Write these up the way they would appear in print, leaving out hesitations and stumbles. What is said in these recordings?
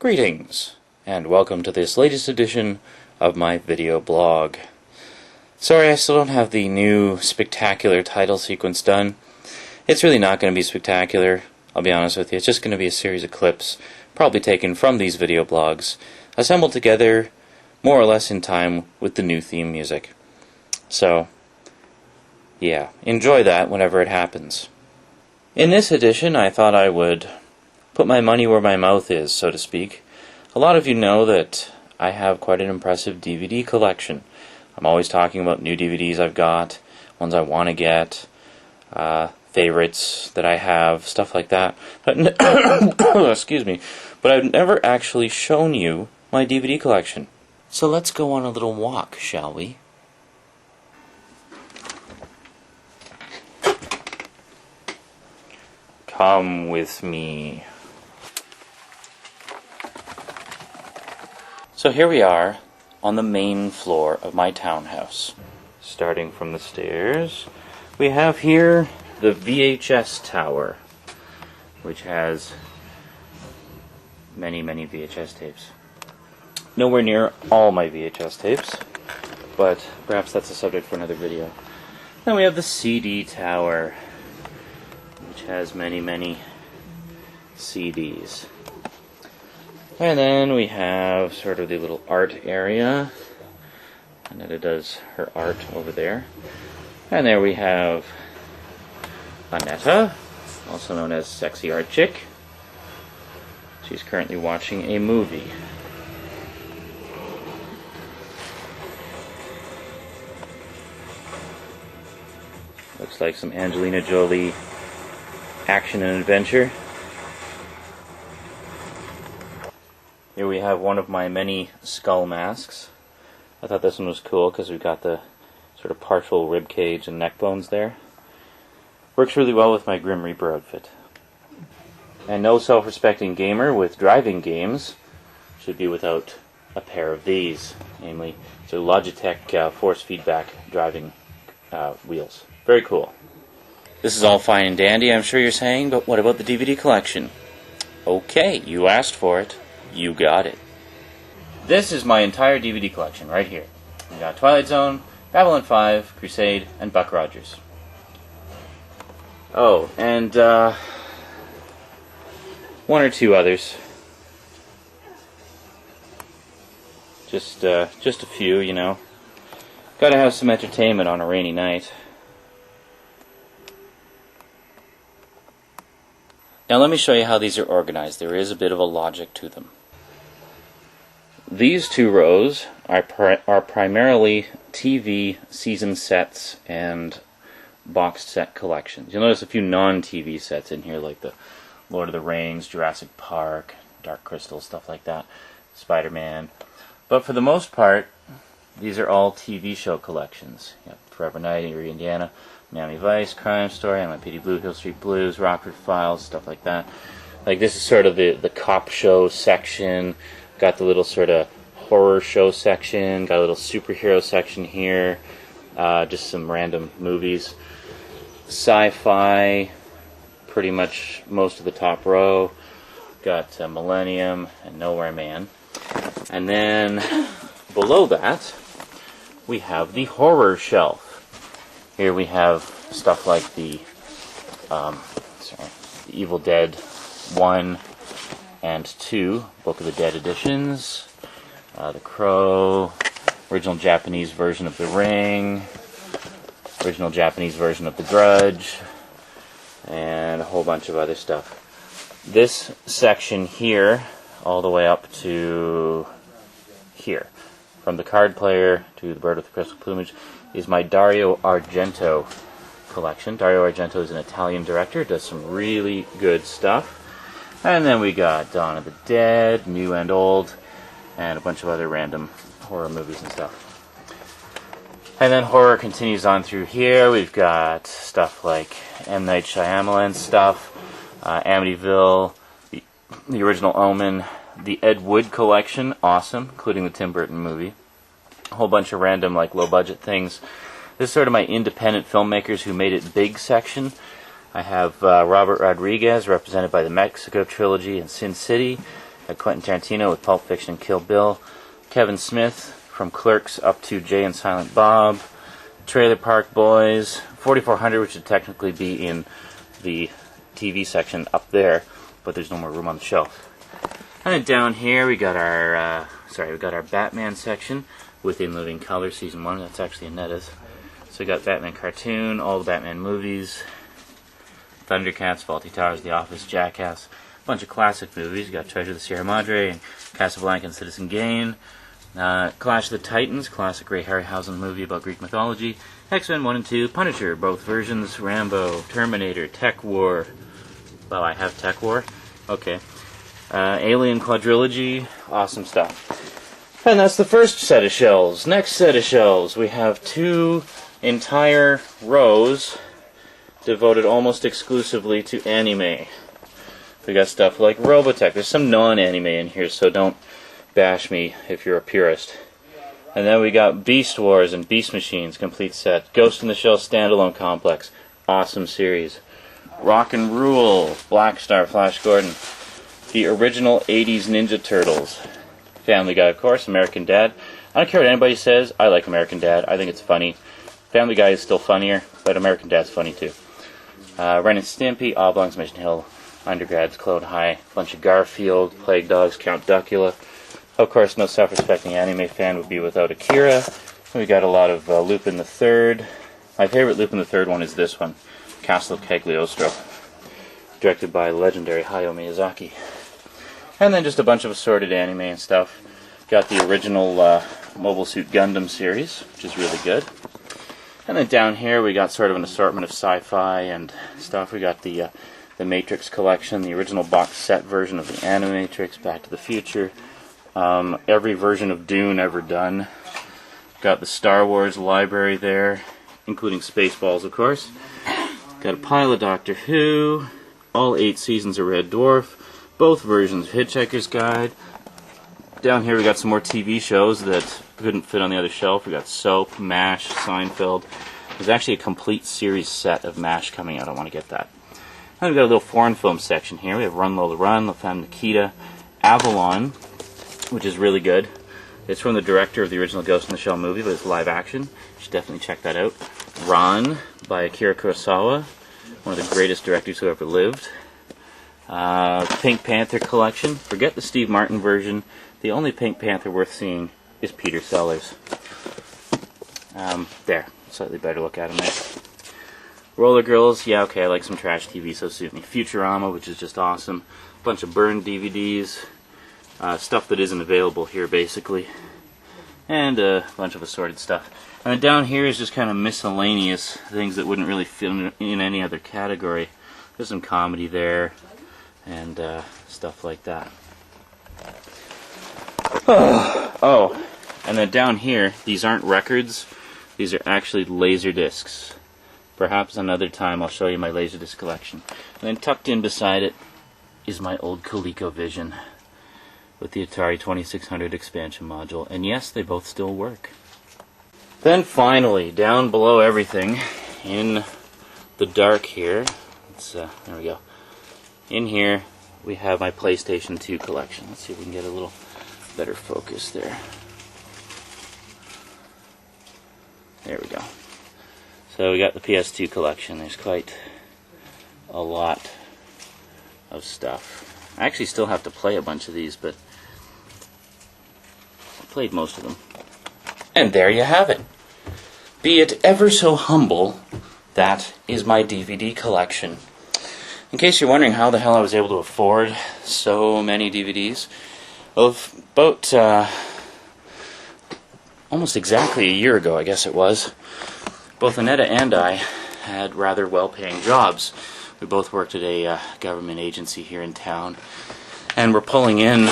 Greetings, and welcome to this latest edition of my video blog. Sorry, I still don't have the new spectacular title sequence done. It's really not going to be spectacular, I'll be honest with you. It's just going to be a series of clips, probably taken from these video blogs, assembled together more or less in time with the new theme music. So, yeah, enjoy that whenever it happens. In this edition, I thought I would put my money where my mouth is, so to speak. A lot of you know that I have quite an impressive DVD collection. I'm always talking about new DVDs I've got, ones I want to get, favorites that I have, stuff like that. But excuse me, but I've never actually shown you my DVD collection. So let's go on a little walk, shall we? Come with me. So here we are on the main floor of my townhouse. Starting from the stairs, we have here the VHS tower, which has many VHS tapes. Nowhere near all my VHS tapes, but perhaps that's a subject for another video. Then we have the CD tower, which has many CDs. And then we have sort of the little art area. Annetta does her art over there. And there we have Annetta, also known as Sexy Art Chick. She's currently watching a movie. Looks like some Angelina Jolie action and adventure. Here we have one of my many skull masks. I thought this one was cool because we've got the sort of partial rib cage and neck bones there. Works really well with my Grim Reaper outfit. And no self-respecting gamer with driving games should be without a pair of these, namely the Logitech force feedback driving wheels. Very cool. This is all fine and dandy, I'm sure you're saying, but what about the DVD collection? Okay, you asked for it. You got it. This is my entire DVD collection right here. We got Twilight Zone, Babylon 5, Crusade, and Buck Rogers. Oh, and one or two others. Just a few, you know. Gotta have some entertainment on a rainy night. Now let me show you how these are organized. There is a bit of a logic to them. These two rows are primarily TV season sets and boxed set collections. You'll notice a few non-TV sets in here, like the Lord of the Rings, Jurassic Park, Dark Crystal, stuff like that, Spider-Man. But for the most part, these are all TV show collections. You got Forever Night, Erie, Indiana, Miami Vice, Crime Story, NYPD Blue, Hill Street Blues, Rockford Files, stuff like that. Like this is sort of the cop show section. Got the little sort of horror show section. Got a little superhero section here. Just some random movies. Sci-fi, pretty much most of the top row. Got Millennium and Nowhere Man. And then below that, we have the horror shelf. Here we have stuff like the Evil Dead 1 and 2 Book of the Dead editions, The Crow, original Japanese version of The Ring, original Japanese version of The Grudge, and a whole bunch of other stuff. This section here, all the way up to here, from the card player to the bird with the crystal plumage, is my Dario Argento collection. Dario Argento is an Italian director, does some really good stuff. And then we got Dawn of the Dead, new and old, and a bunch of other random horror movies and stuff. And then horror continues on through here. We've got stuff like M. Night Shyamalan stuff, Amityville, the original Omen, the Ed Wood collection, awesome, including the Tim Burton movie. A whole bunch of random, like, low-budget things. This is sort of my independent filmmakers who made it big section. I have Robert Rodriguez, represented by the Mexico trilogy and Sin City, Quentin Tarantino with Pulp Fiction and Kill Bill. Kevin Smith from Clerks up to Jay and Silent Bob. Trailer Park Boys. 4400, which would technically be in the TV section up there, but there's no more room on the shelf. And then down here we got our Batman section with In Living Color Season 1. That's actually Anetta's. So we got Batman cartoon, all the Batman movies, Thundercats, Faulty Towers, The Office, Jackass, a bunch of classic movies. You got Treasure of the Sierra Madre and Casablanca and Citizen Kane. Clash of the Titans, classic Ray Harryhausen movie about Greek mythology. X-Men 1 and 2, Punisher, both versions, Rambo, Terminator, Tech War. Well, I have Tech War. Okay. Alien Quadrilogy, awesome stuff. And that's the first set of shelves. Next set of shelves, we have 2 entire rows devoted almost exclusively to anime. We got stuff like Robotech. There's some non-anime in here, so don't bash me if you're a purist. And then we got Beast Wars and Beast Machines, complete set. Ghost in the Shell Standalone Complex, awesome series. Rock and Rule, Black Star, Flash Gordon. The original 80s Ninja Turtles. Family Guy, of course, American Dad. I don't care what anybody says, I like American Dad. I think it's funny. Family Guy is still funnier, but American Dad's funny too. Ren and Stimpy, Oblongs, Mission Hill, Undergrads, Clone High, bunch of Garfield, Plague Dogs, Count Duckula. Of course, no self-respecting anime fan would be without Akira. We got a lot of Lupin the Third. My favorite Lupin the Third one is this one, Castle Cagliostro, directed by legendary Hayao Miyazaki. And then just a bunch of assorted anime and stuff. Got the original Mobile Suit Gundam series, which is really good. And then down here we got sort of an assortment of sci-fi and stuff. We got the Matrix collection, the original box set version of the Animatrix, Back to the Future, every version of Dune ever done. Got the Star Wars library there, including Spaceballs, of course. Got a pile of Doctor Who, all 8 seasons of Red Dwarf, both versions of Hitchhiker's Guide. Down here we got some more TV shows that couldn't fit on the other shelf. We got Soap, MASH, Seinfeld. There's actually a complete series set of MASH coming out. I want to get that. And we've got a little foreign film section here. We have Run Lola Run, La Femme Nikita, Avalon, which is really good. It's from the director of the original Ghost in the Shell movie, but it's live action. You should definitely check that out. Ran by Akira Kurosawa, one of the greatest directors who ever lived. Pink Panther collection. Forget the Steve Martin version. The only Pink Panther worth seeing is Peter Sellers. There. Slightly better look at him there. Roller Girls. Yeah, okay, I like some trash TV, so suit me. Futurama, which is just awesome. Bunch of burned DVDs. Stuff that isn't available here, basically. And a bunch of assorted stuff. And down here is just kind of miscellaneous things that wouldn't really fit in any other category. There's some comedy there, and stuff like that. Oh, and then down here, these aren't records. These are actually laser discs. Perhaps another time I'll show you my laserdisc collection. And then tucked in beside it is my old ColecoVision with the Atari 2600 expansion module. And yes, they both still work. Then finally, down below everything, in the dark here, there we go. In here, we have my PlayStation 2 collection. Let's see if we can get a little better focus there. There we go. So we got the PS2 collection. There's quite a lot of stuff. I actually still have to play a bunch of these, but I played most of them. And there you have it. Be it ever so humble, that is my DVD collection. In case you're wondering how the hell I was able to afford so many DVDs, well, about almost exactly a year ago, I guess it was, both Annetta and I had rather well-paying jobs. We both worked at a government agency here in town, and we're pulling in,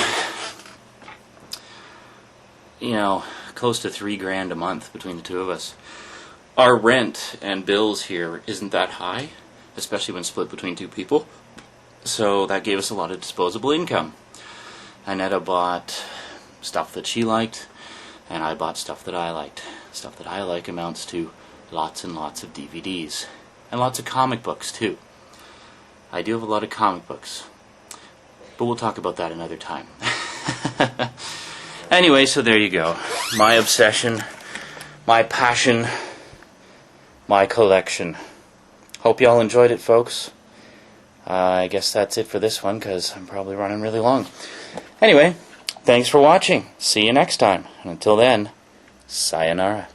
close to $3,000 a month between the two of us. Our rent and bills here isn't that high, especially when split between two people, so that gave us a lot of disposable income. Annetta bought stuff that she liked, and I bought stuff that I liked. Stuff that I like amounts to lots and lots of DVDs, and lots of comic books too. I do have a lot of comic books, but we'll talk about that another time. Anyway, so there you go. My obsession, my passion, my collection. Hope y'all enjoyed it, folks. I guess that's it for this one, because I'm probably running really long. Anyway, thanks for watching. See you next time. And until then, sayonara.